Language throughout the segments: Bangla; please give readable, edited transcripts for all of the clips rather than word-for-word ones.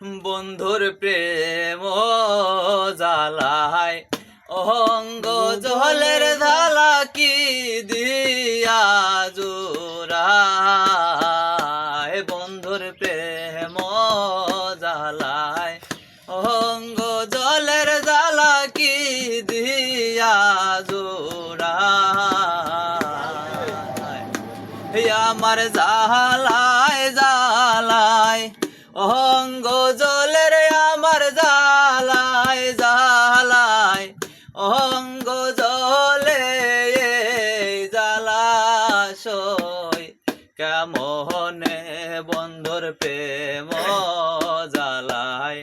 বন্ধুর প্রেম জ্বালায় অঙ্গ জলের জ্বালা কি দিয়া জোড়ায়। বন্ধুর প্রেম জ্বালায় অঙ্গ জলের জ্বালা কি দিয়া জোড়ায়। আমার জ্বালায় জ্বালায় অঙ্গ জলের আমার জ্বালায় জ্বালায় অঙ্গ জলে জ্বালাশয় কেমনে বন্ধুর প্রেম জ্বালায়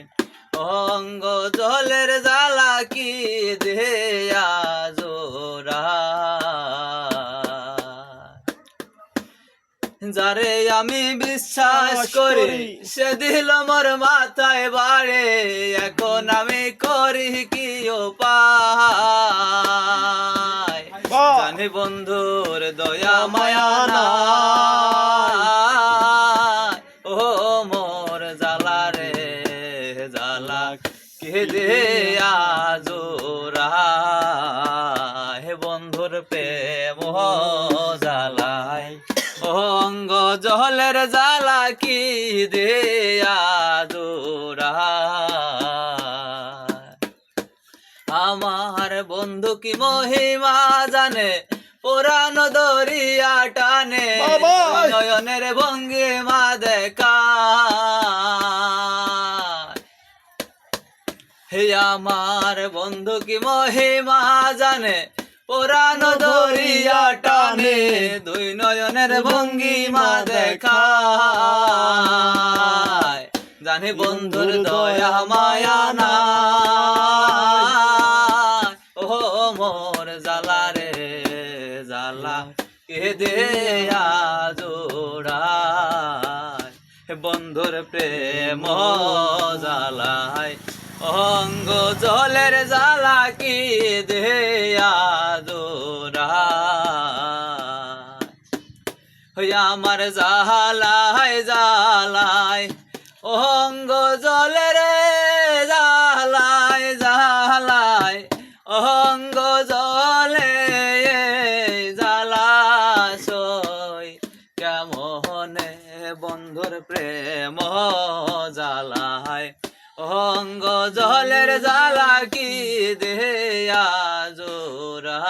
অঙ্গ জলের জ্বালা কি দেয়া জোড়া। যারে আমি বিশ্বাস করি সে দিল মোর মাথায় বাড়ে, এখন আমি করি কি উপায়। জানি বন্ধুর দয়া মায়া নাই, ও মোর জ্বালা রে জ্বালা কে দেয়া জোড়া। হে বন্ধুর প্রেম জ্বালায় অঙ্গ জলের জ্বালা কি দেয়া জোড়া। আমার বন্ধু কি মহিমা জানে পুরাণ দরিয়া টানে, নয়নের ভঙ্গিমা দেখা। হে আমার বন্ধু কি মহিমা জানে পুরাণ দরিয়া টানে, দুই নয়নের ভঙ্গিমা দেখায়। জানি বন্ধুর দয়া মায়া নাই, ও মোর জ্বালা রে জ্বালা কে দেয়া জোড়ায়। বন্ধুর প্রেম জ্বালায় অঙ্গ জলের জ্বালা কি দেয়া জোড়া। আমার জ্বালায় জ্বালায় অঙ্গ জলের জ্বালায় জ্বালায় অঙ্গ জলে জ্বালাশয় কেমনে বন্ধুর প্রেম জ্বালায় অঙ্গ জলের জ্বালা কি দেয়া জোড়া।